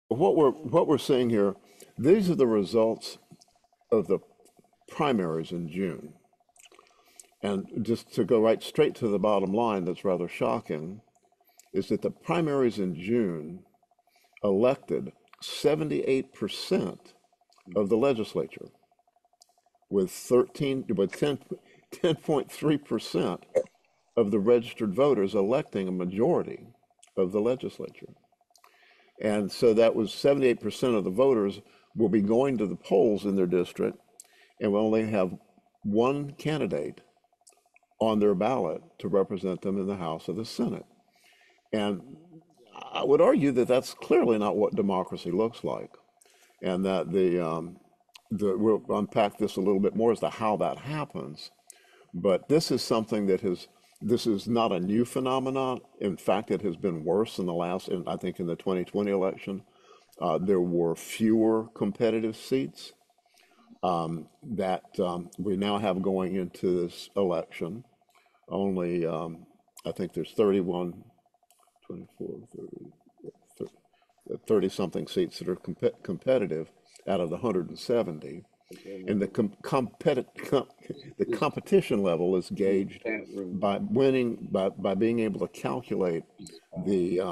What we're seeing here, these are the results of the primaries in June. And just to go right straight to the bottom line, that's rather shocking, is that the primaries in June elected 78% of the legislature, with 10.3% of the registered voters electing a majority of the legislature. And so that was 78% of the voters will be going to the polls in their district and will only have one candidate on their ballot to represent them in the House or the Senate. And I would argue that that's clearly not what democracy looks like, and that we'll unpack this a little bit more as to how that happens. But this is something this is not a new phenomenon. In fact, it has been worse in I think in the 2020 election. There were fewer competitive seats that we now have going into this election. Only, I think there's 31, 24, 30 something seats that are competitive out of the 170. And the competition level is gauged by by being able to calculate the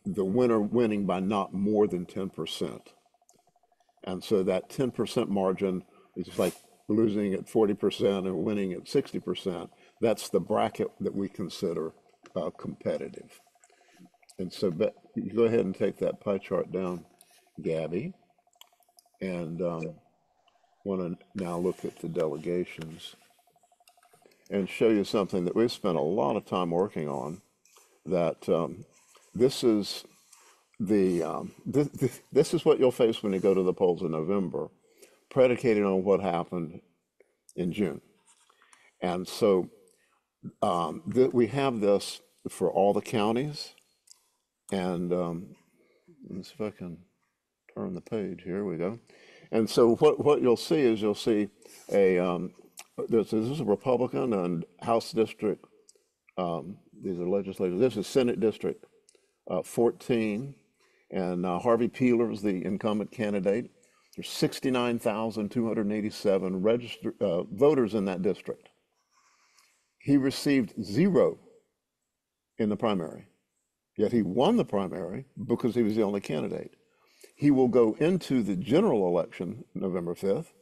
the winner winning by not more than 10%. And so that 10% margin is like losing at 40% and winning at 60%. That's the bracket that we consider competitive. And so you go ahead and take that pie chart down, Gabby, and want to now look at the delegations and show you something that we've spent a lot of time working on. That this is this is what you'll face when you go to the polls in November, predicated on what happened in June. And so we have this for all the counties. And let's see if I can turn the page. Here we go. And so what you'll see is this is a Republican and House District. These are legislators. This is Senate District 14, and Harvey Peeler is the incumbent candidate. There's 69,287 registered voters in that district. He received 0 in the primary, yet he won the primary because he was the only candidate. He will go into the general election November 5th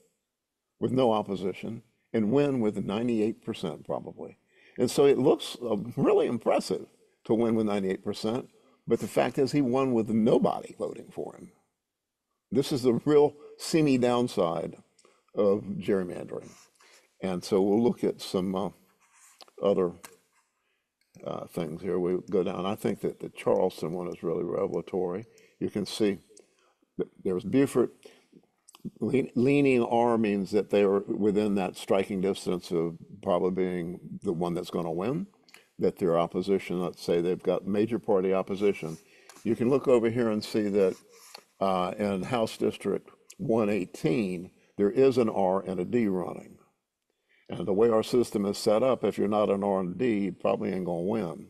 with no opposition and win with 98% probably. And so it looks really impressive to win with 98%, but the fact is he won with nobody voting for him. This is the real seamy downside of gerrymandering. And so we'll look at some other things here. We go down. I think that the Charleston one is really revelatory. You can see that there's Beaufort. Leaning R means that they are within that striking distance of probably being the one that's going to win, that their opposition, let's say they've got major party opposition. You can look over here and see that in House District 118, there is an R and a D running. And the way our system is set up, if you're not an R and D, you probably ain't going to win.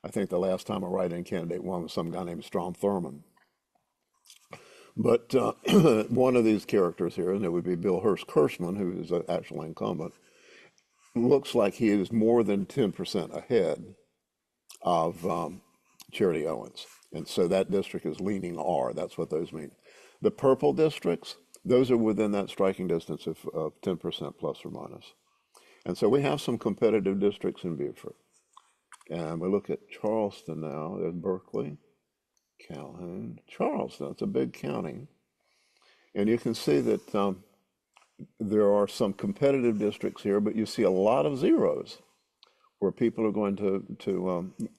I think the last time a write-in candidate won was some guy named Strom Thurmond. But one of these characters here, and it would be Bill Hurst Kirschman, who is an actual incumbent, looks like he is more than 10% ahead of Charity Owens. And so that district is leaning R. That's what those mean. The purple districts, those are within that striking distance of 10% plus or minus. And so we have some competitive districts in Beaufort. And we look at Charleston now. There's Berkeley, Calhoun, Charleston. It's a big county. And you can see that there are some competitive districts here, but you see a lot of zeros where people are going to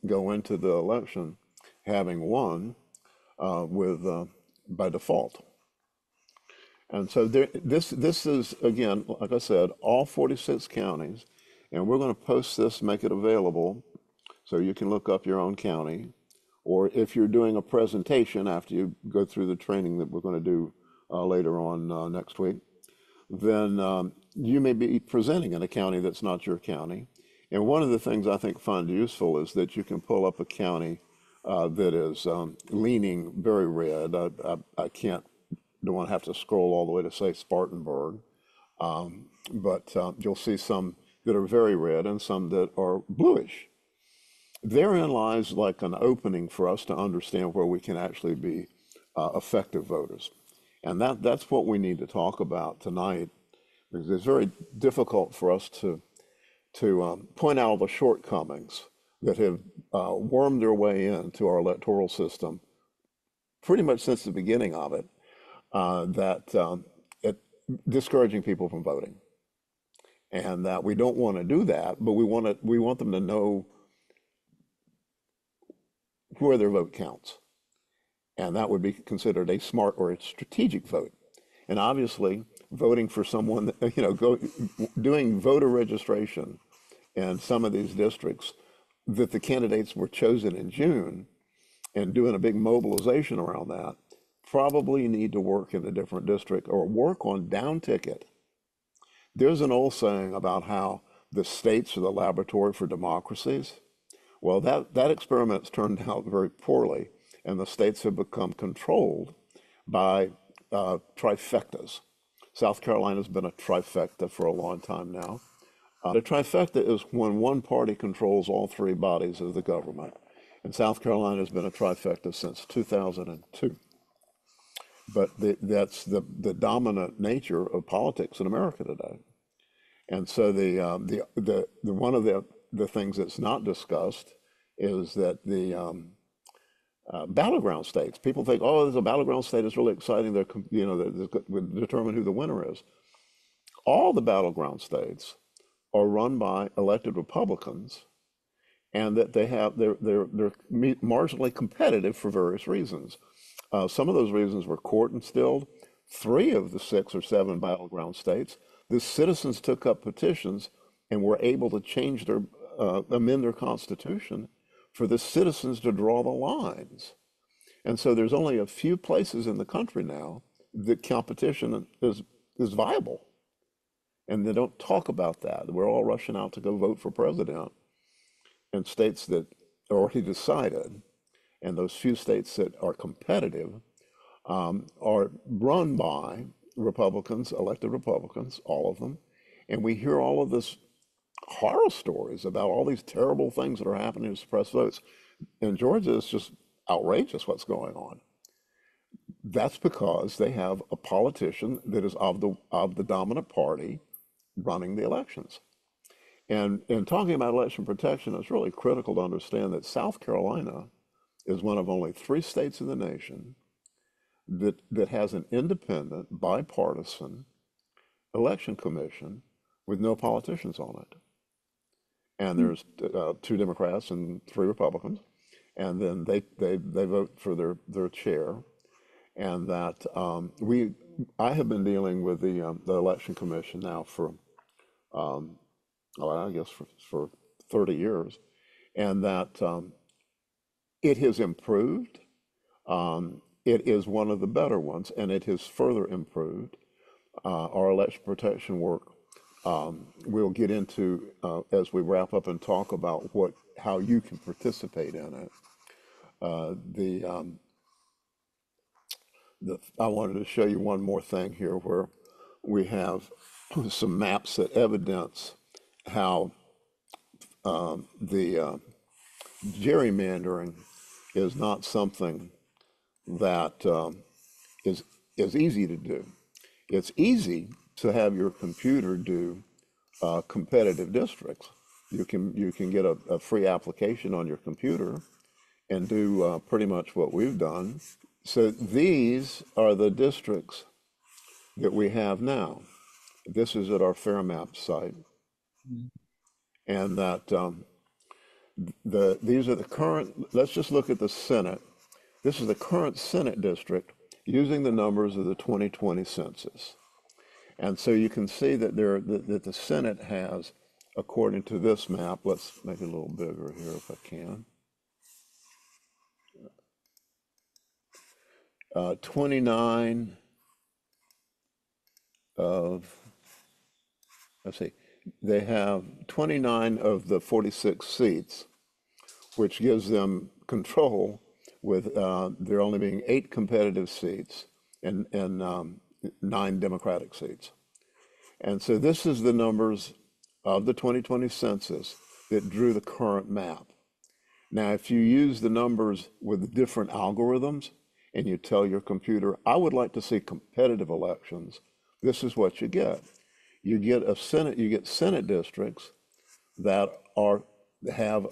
go into the election having won by default. And so this is, again, like I said, all 46 counties, and we're going to post this, make it available, so you can look up your own county, or if you're doing a presentation after you go through the training that we're going to do later on next week, then you may be presenting in a county that's not your county. And one of the things I think find useful is that you can pull up a county that is leaning very red. I don't want to have to scroll all the way to say Spartanburg, but you'll see some that are very red and some that are bluish. Therein lies like an opening for us to understand where we can actually be effective voters. And that's what we need to talk about tonight, because it's very difficult for us to point out the shortcomings that have wormed their way into our electoral system pretty much since the beginning of it, it discouraging people from voting, and that we don't want to do that, but we want them to know where their vote counts, and that would be considered a smart or a strategic vote. And obviously, voting for someone that, doing voter registration in some of these districts that the candidates were chosen in June and doing a big mobilization around that, probably need to work in a different district or work on down ticket. There's an old saying about how the states are the laboratory for democracies. Well, that experiment's turned out very poorly, and the states have become controlled by trifectas. South Carolina's been a trifecta for a long time now. A trifecta is when one party controls all three bodies of the government. And South Carolina has been a trifecta since 2002. But that's the dominant nature of politics in America today. And so the one of the things that's not discussed is that the battleground states. People think, oh, there's a battleground state is really exciting. They're would determine who the winner is. All the battleground states are run by elected Republicans, and that they're marginally competitive for various reasons. Some of those reasons were court instilled. 3 of the 6 or 7 battleground states, the citizens took up petitions and were able to change amend their constitution for the citizens to draw the lines. And so there's only a few places in the country now that competition is viable. And they don't talk about that. We're all rushing out to go vote for president in states that are already decided. And those few states that are competitive are run by Republicans, elected Republicans, all of them. And we hear all of this horror stories about all these terrible things that are happening to suppress votes. In Georgia, it's just outrageous what's going on. That's because they have a politician that is of the dominant party running the elections. And in talking about election protection, it's really critical to understand that South Carolina is one of only 3 states in the nation that has an independent, bipartisan election commission with no politicians on it. And there's 2 Democrats and 3 Republicans, and then they vote for their chair. And that I have been dealing with the election commission now for I guess for 30 years, and that it has improved. It is one of the better ones, and it has further improved. Our election protection work, we'll get into as we wrap up and talk about how you can participate in it. I wanted to show you one more thing here where we have some maps that evidence how the gerrymandering is not something that is easy to do. It's easy to have your computer do competitive districts. You can get a free application on your computer and do pretty much what we've done. So these are the districts that we have now. This is at our Fairmap site, and that these are the current. Let's just look at the Senate. This is the current Senate district using the numbers of the 2020 census, and so you can see that that the Senate has, according to this map. Let's make it a little bigger here if I can. 29 of, let's see, they have 29 of the 46 seats which gives them control with there only being 8 competitive seats and 9 Democratic seats. And so this is the numbers of the 2020 census that drew the current map. Now, if you use the numbers with different algorithms and you tell your computer, I would like to see competitive elections, this is what you get. You get Senate districts that have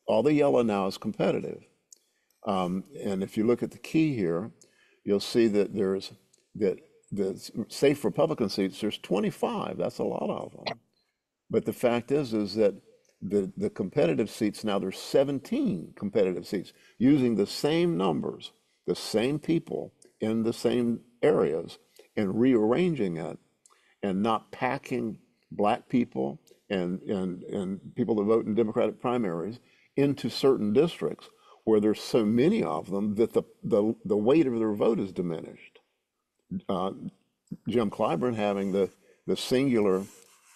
all the yellow now is competitive. And if you look at the key here, you'll see that the safe Republican seats, there's 25. That's a lot of them. But the fact is that the competitive seats now, there's 17 competitive seats using the same numbers, the same people in the same areas, and rearranging it and not packing black people and people that vote in Democratic primaries into certain districts where there's so many of them that the weight of their vote is diminished. Uh, Jim Clyburn having the singular,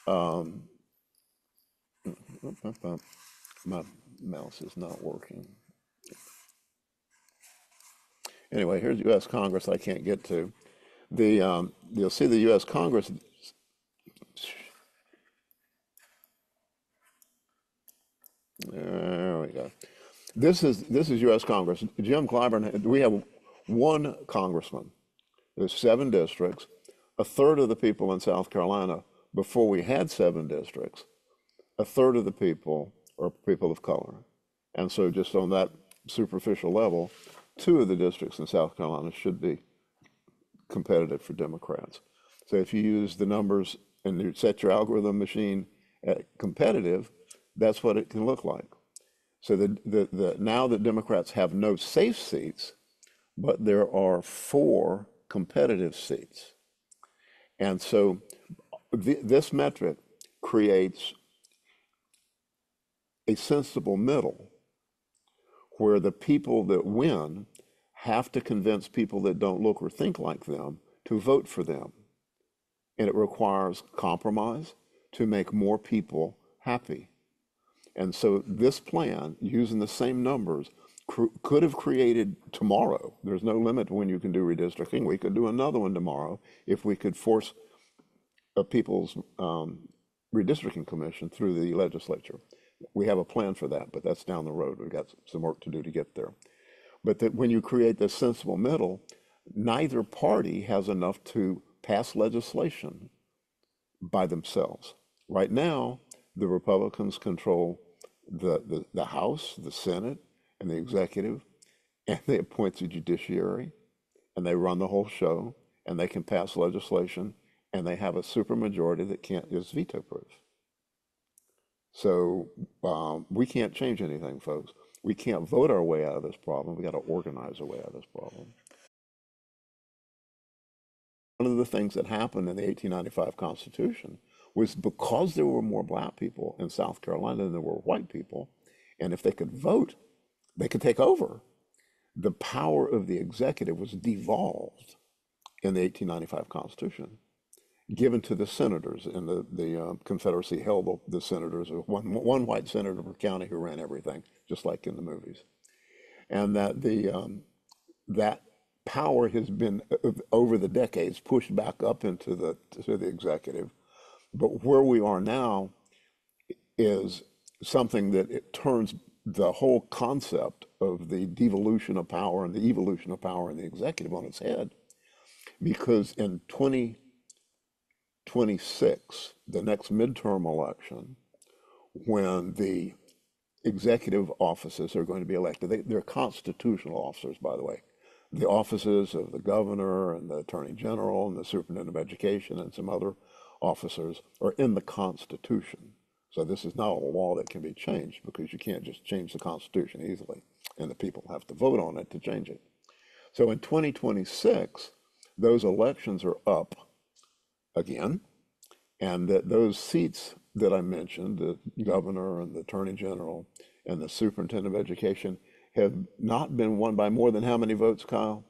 um, my mouse is not working. Anyway, here's U.S. Congress I can't get to. You'll see the U.S. Congress. There we go. This is U.S. Congress. Jim Clyburn. We have one congressman. There's 7 districts. A third of the people in South Carolina, before we had 7 districts, a third of the people are people of color. And so just on that superficial level, 2 of the districts in South Carolina should be competitive for Democrats. So if you use the numbers and you set your algorithm machine at competitive, that's what it can look like. So now that Democrats have no safe seats, but there are 4 competitive seats. And so this metric creates a sensible middle where the people that win have to convince people that don't look or think like them to vote for them. And it requires compromise to make more people happy. And so this plan, using the same numbers, could have created tomorrow. There's no limit to when you can do redistricting. We could do another one tomorrow if we could force a people's redistricting commission through the legislature. We have a plan for that, but that's down the road. We've got some work to do to get there. But that when you create this sensible middle, neither party has enough to pass legislation by themselves. Right now, the Republicans control the House, the Senate, and the executive, and they appoint the judiciary, and they run the whole show, and they can pass legislation, and they have a supermajority that is veto proof. So we can't change anything, folks. We can't vote our way out of this problem. We got to organize our way out of this problem. One of the things that happened in the 1895 Constitution was because there were more black people in South Carolina than there were white people, and if they could vote, they could take over. The power of the executive was devolved in the 1895 Constitution, given to the senators, and the Confederacy held the senators, one white senator per county who ran everything, just like in the movies. And that power has been, over the decades, pushed back up into to the executive. But where we are now is something that it turns the whole concept of the devolution of power and the evolution of power in the executive on its head. Because in 2026, the next midterm election, when the executive offices are going to be elected, they're constitutional officers, by the way. The offices of the governor and the attorney general and the superintendent of education and some other officers are in the Constitution. So this is not a law that can be changed, because you can't just change the Constitution easily, and the people have to vote on it to change it. So in 2026, those elections are up again, and that those seats that I mentioned, the governor and the attorney general and the superintendent of education, have not been won by more than how many votes, Kyle?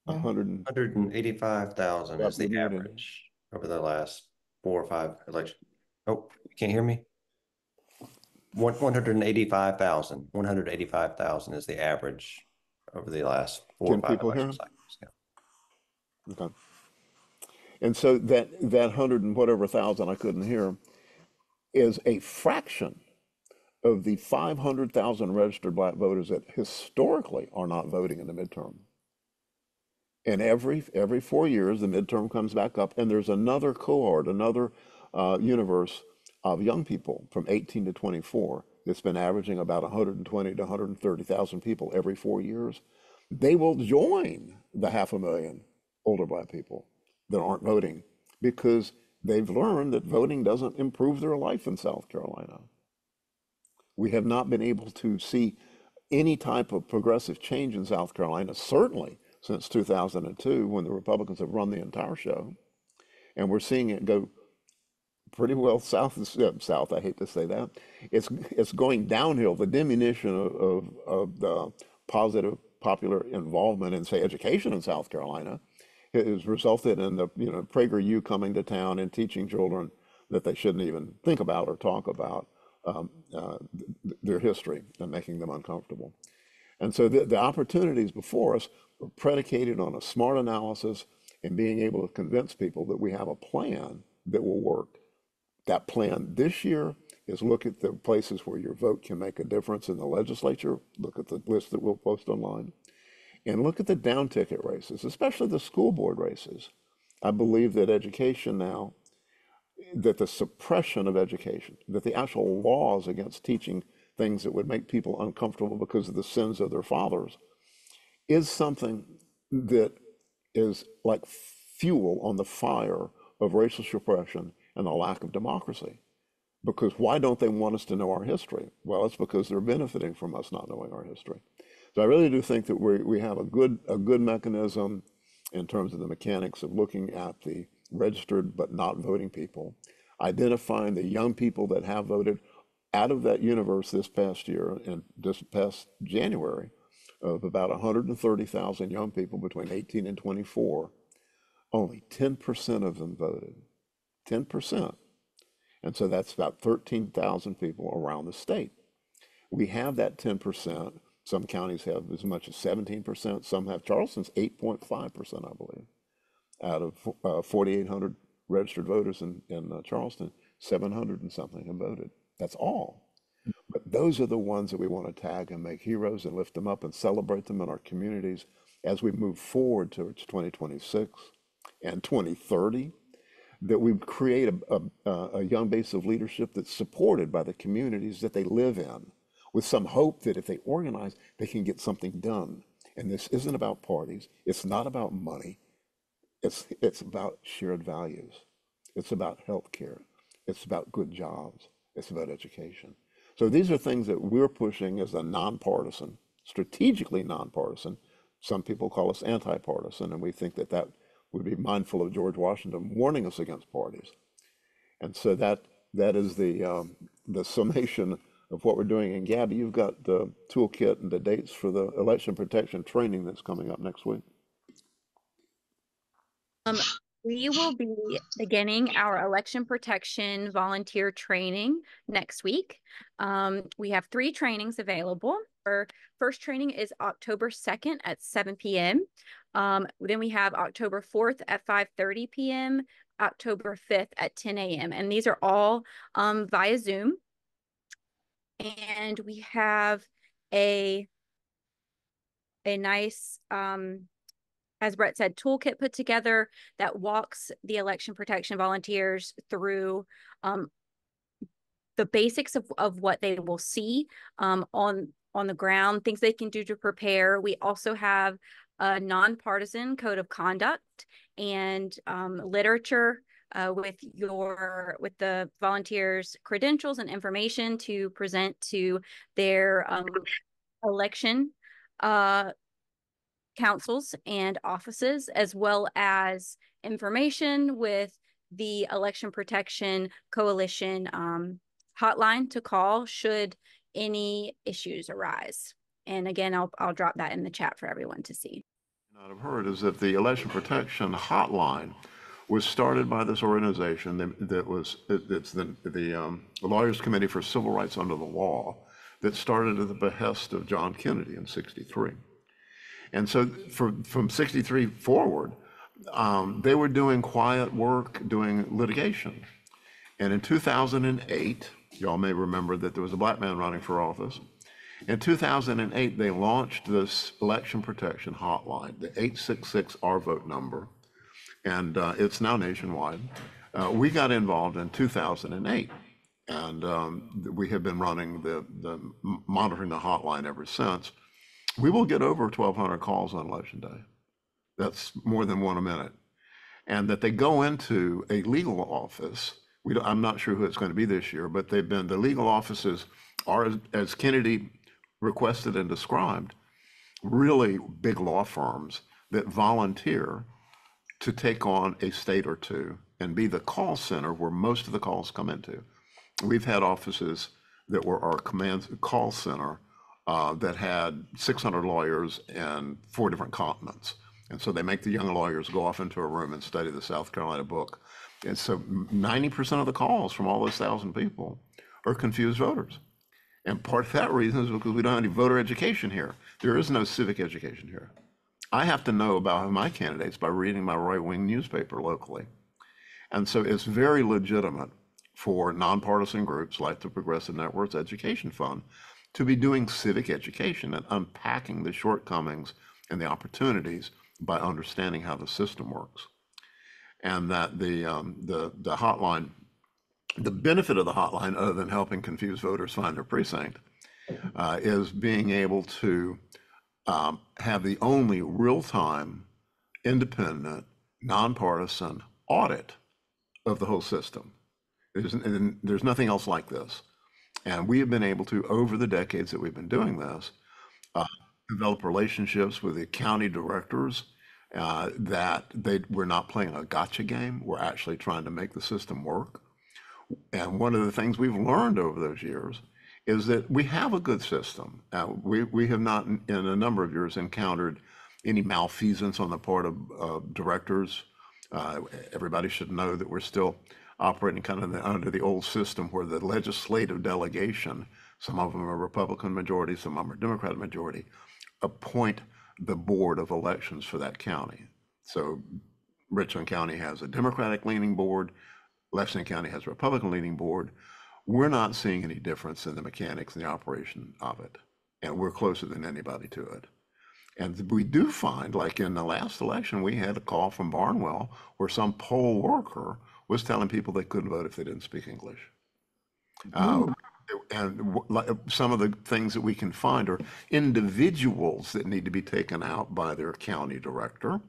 100 185,000 is the average over the last 4 or 5 elections. Oh, you can't hear me? 185,000 is the average over the last 4 or Can 5 people hear election him? cycles. Yeah. Okay. And so that hundred and whatever thousand I couldn't hear is a fraction of the 500,000 registered black voters that historically are not voting in the midterm. And every 4 years, the midterm comes back up, and there's another cohort, another universe of young people from 18 to 24 that's been averaging about 120 to 130,000 people every 4 years. They will join the 500,000 older black people that aren't voting because they've learned that voting doesn't improve their life in South Carolina. We have not been able to see any type of progressive change in South Carolina, certainly since 2002, when the Republicans have run the entire show. And we're seeing it go pretty well south. I hate to say that. It's going downhill. The diminution of the positive popular involvement in, say, education in South Carolina has resulted in the PragerU coming to town and teaching children that they shouldn't even think about or talk about um, uh, their history and making them uncomfortable. And so the opportunities before us are predicated on a smart analysis and being able to convince people that we have a plan that will work. That plan this year is look at the places where your vote can make a difference in the legislature, look at the list that we'll post online, and look at the down ticket races, especially the school board races. I believe that education now, that the suppression of education, that the actual laws against teaching things that would make people uncomfortable because of the sins of their fathers is something that is like fuel on the fire of racial suppression and the lack of democracy. Because why don't they want us to know our history? Well, it's because they're benefiting from us not knowing our history. So I really do think that we have a good mechanism in terms of the mechanics of looking at the registered but not voting people, identifying the young people that have voted out of that universe this past year and this past January of about 130,000 young people between 18 and 24, only 10% of them voted. 10%. And so that's about 13,000 people around the state. We have that 10%. Some counties have as much as 17%. Some have Charleston's 8.5%, I believe. Out of 4,800 registered voters in Charleston, 700 and something have voted. That's all. But those are the ones that we want to tag and make heroes and lift them up and celebrate them in our communities as we move forward towards 2026 and 2030, that we create a young base of leadership that's supported by the communities that they live in, with some hope that if they organize, they can get something done. And this isn't about parties. It's not about money. It's about shared values. It's about healthcare. It's about good jobs. It's about education. So these are things that we're pushing as a nonpartisan, strategically nonpartisan. Some people call us anti-partisan, and we think that that would be mindful of George Washington warning us against parties. And so that is the summation of what we're doing. And Gabby, you've got the toolkit and the dates for the election protection training that's coming up next week. Um, we will be beginning our election protection volunteer training next week. We have 3 trainings available. Our first training is October 2nd at 7 p.m. Then we have October 4th at 5:30 p.m., October 5th at 10 a.m. And these are all via Zoom. And we have a nice as Brett said, toolkit put together that walks the election protection volunteers through the basics of what they will see on the ground, things they can do to prepare. We also have a nonpartisan code of conduct and literature with the volunteers' credentials and information to present to their election councils and offices, as well as information with the Election Protection Coalition hotline to call should any issues arise. And again, I'll drop that in the chat for everyone to see. Not have heard is that the election protection hotline was started by this organization it's the Lawyers Committee for Civil Rights Under the Law, that started at the behest of John Kennedy in '63. And so from '63 forward, they were doing quiet work, doing litigation. And in 2008, y'all may remember that there was a black man running for office. In 2008, they launched this election protection hotline, the 866 R vote number, and it's now nationwide. We got involved in 2008, and we have been running monitoring the hotline ever since. We will get over 1,200 calls on election day. That's more than one a minute. And that they go into a legal office. I'm not sure who it's going to be this year, but the legal offices are, as Kennedy requested and described, really big law firms that volunteer to take on a state or two and be the call center where most of the calls come into. We've had offices that were our call center that had 600 lawyers in 4 different continents. And so they make the young lawyers go off into a room and study the South Carolina book. And so 90% of the calls from all those 1,000 people are confused voters. And part of that reason is because we don't have any voter education here. There is no civic education here. I have to know about my candidates by reading my right-wing newspaper locally. And so it's very legitimate for nonpartisan groups like the Progressive Networks Education Fund to be doing civic education and unpacking the shortcomings and the opportunities by understanding how the system works. And that the hotline, the benefit of the hotline, other than helping confused voters find their precinct, is being able to have the only real-time, independent, nonpartisan audit of the whole system. There's nothing else like this. And we have been able to, over the decades that we've been doing this, develop relationships with the county directors that we're not playing a gotcha game. We're actually trying to make the system work. And one of the things we've learned over those years is that we have a good system. We have not, in a number of years, encountered any malfeasance on the part of directors. Everybody should know that we're still operating kind of under the old system where the legislative delegation, some of them are Republican majority, some of them are Democratic majority, appoint the board of elections for that county. So Richland County has a Democratic leaning board, Lexington County has a Republican leaning board. We're not seeing any difference in the mechanics and the operation of it. And we're closer than anybody to it. And we do find, like in the last election, we had a call from Barnwell where some poll worker was telling people they couldn't vote if they didn't speak English. And some of the things that we can find are individuals that need to be taken out by their county director,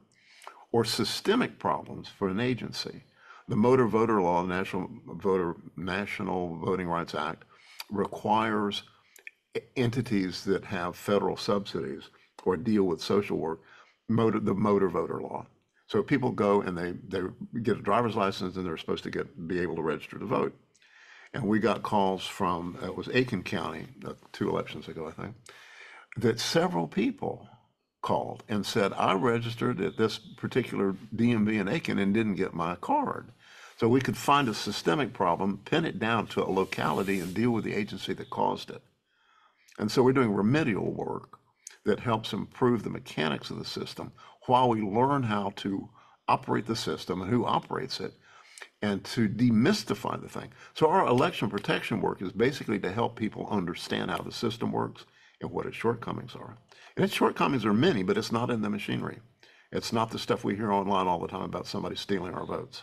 or systemic problems for an agency. The Motor Voter Law, National Voting Rights Act, requires entities that have federal subsidies or deal with social work, the motor voter law. So people go and they get a driver's license and they're supposed to be able to register to vote. And we got calls from, it was Aiken County, 2 elections ago, I think, that several people called and said, I registered at this particular DMV in Aiken and didn't get my card. So we could find a systemic problem, pin it down to a locality and deal with the agency that caused it. And so we're doing remedial work that helps improve the mechanics of the system while we learn how to operate the system and who operates it, and to demystify the thing. So our election protection work is basically to help people understand how the system works and what its shortcomings are. And its shortcomings are many, but it's not in the machinery. It's not the stuff we hear online all the time about somebody stealing our votes.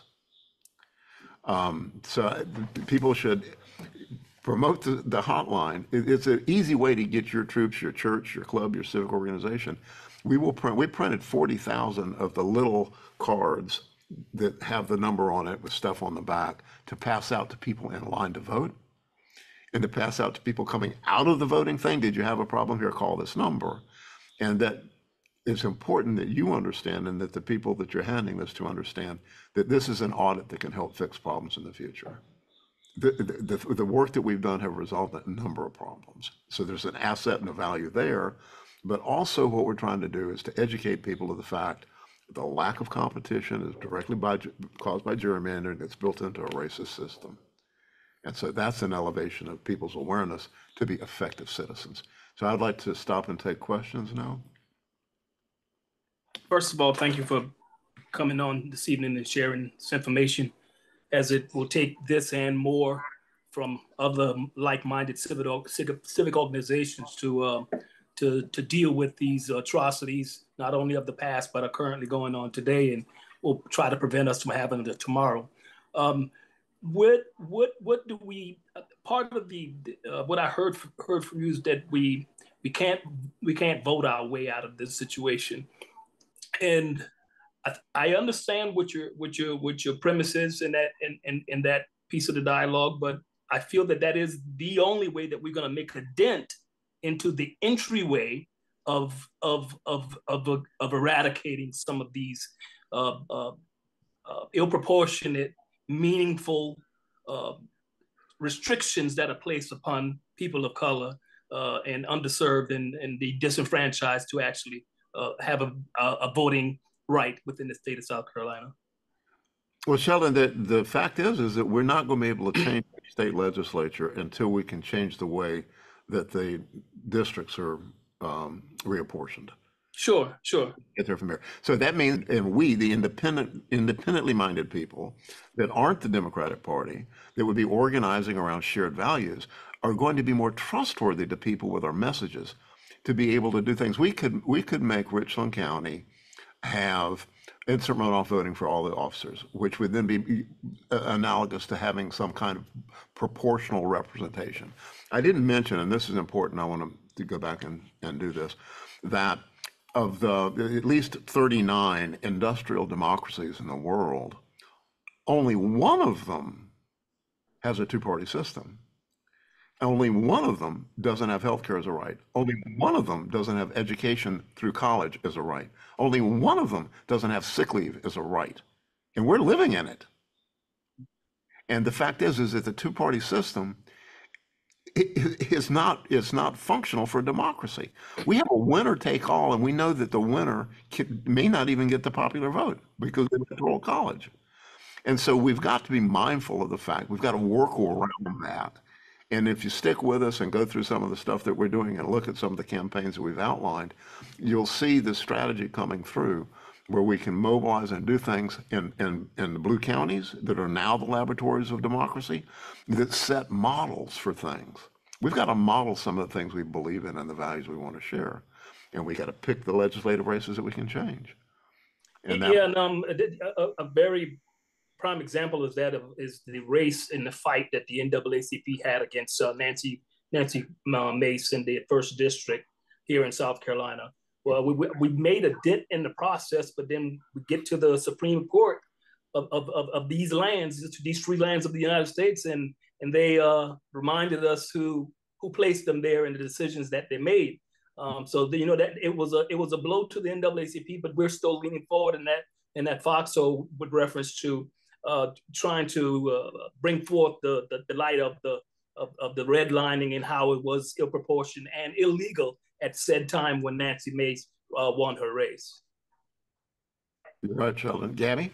So people should promote the hotline. It's an easy way to get your troops, your church, your club, your civic organization. We printed 40,000 of the little cards that have the number on it with stuff on the back to pass out to people in line to vote, and to pass out to people coming out of the voting thing. Did you have a problem here? Call this number. And that it's important that you understand, and that the people that you're handing this to understand, that this is an audit that can help fix problems in the future. The work that we've done have resolved a number of problems. So there's an asset and a value there, but also what we're trying to do is to educate people to the fact The lack of competition is directly caused by gerrymandering that's built into a racist system. And so that's an elevation of people's awareness to be effective citizens. So I'd like to stop and take questions now. First of all, thank you for coming on this evening and sharing this information, as it will take this and more from other like-minded civic organizations to deal with these atrocities, not only of the past, but are currently going on today, and will try to prevent us from having it tomorrow. What do we? Part of the what I heard from you is that we can't vote our way out of this situation, and I understand what your premise is in that piece of the dialogue, but I feel that is the only way that we're going to make a dent into the entryway of eradicating some of these ill-proportionate, meaningful restrictions that are placed upon people of color and underserved and the disenfranchised to actually have a voting right within the state of South Carolina. Well, Sheldon, the fact is that we're not going to be able to change the state legislature until we can change the way that the districts are reapportioned. Sure. Get there from there. So that means, and we, the independently minded people that aren't the Democratic Party, that would be organizing around shared values, are going to be more trustworthy to people with our messages to be able to do things. We could make Richland County have instant runoff voting for all the officers, which would then be analogous to having some kind of proportional representation. I didn't mention, and this is important, I want to go back and do this, that of the at least 39 industrial democracies in the world, only one of them has a two-party system. Only one of them doesn't have healthcare as a right. Only one of them doesn't have education through college as a right. Only one of them doesn't have sick leave as a right. And we're living in it. And the fact is that the two-party system is not functional for democracy. We have a winner take all, and we know that the winner may not even get the popular vote because they control college. And so we've got to be mindful of the fact we've got to work around that. And if you stick with us and go through some of the stuff that we're doing and look at some of the campaigns that we've outlined, you'll see the strategy coming through where we can mobilize and do things in the blue counties that are now the laboratories of democracy that set models for things. We've got to model some of the things we believe in and the values we want to share. And we got to pick the legislative races that we can change. And a very prime example is the race in the fight that the NAACP had against Nancy Mace in the first district here in South Carolina. Well, we made a dent in the process, but then we get to the Supreme Court of these lands, these free lands of the United States, and they reminded us who placed them there and the decisions that they made. That it was a blow to the NAACP, but we're still leaning forward in that foxhole with reference to trying to bring forth the light of the redlining and how it was ill proportioned and illegal at said time when Nancy Mace won her race. You're right, Sheldon. Gabby?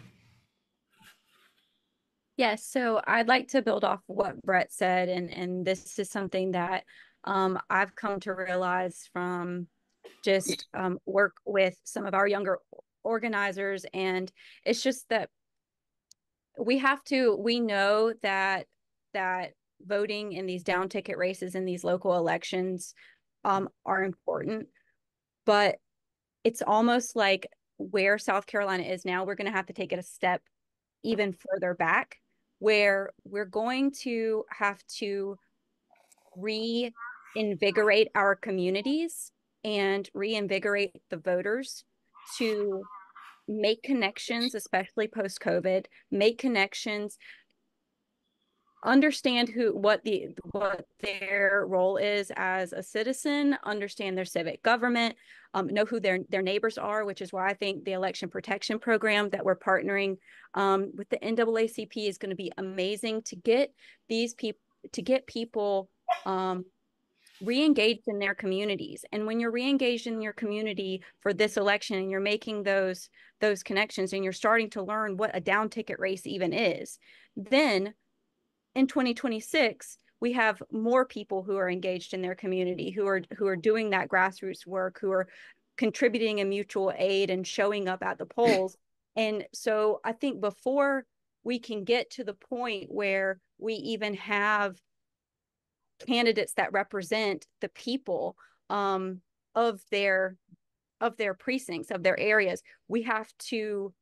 Yes, so I'd like to build off what Brett said, and this is something that I've come to realize from just work with some of our younger organizers, and it's just that we know that voting in these down ticket races in these local elections are important, but it's almost like where South Carolina is now, we're going to have to take it a step even further back, where we're going to have to reinvigorate our communities and reinvigorate the voters to make connections, especially post-COVID, make connections, understand what their role is as a citizen, understand their civic government, know who their neighbors are, which is why I think the election protection program that we're partnering with the NAACP is going to be amazing to get these people, re-engaged in their communities. And when you're re-engaged in your community for this election and you're making those connections and you're starting to learn what a down ticket race even is, then in 2026, we have more people who are engaged in their community, who are doing that grassroots work, who are contributing in mutual aid and showing up at the polls. And so I think before we can get to the point where we even have candidates that represent the people of their precincts, of their areas, we have to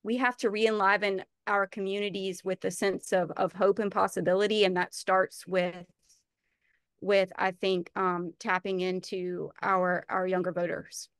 re-enliven our communities with a sense of hope and possibility, and that starts with I think tapping into our younger voters.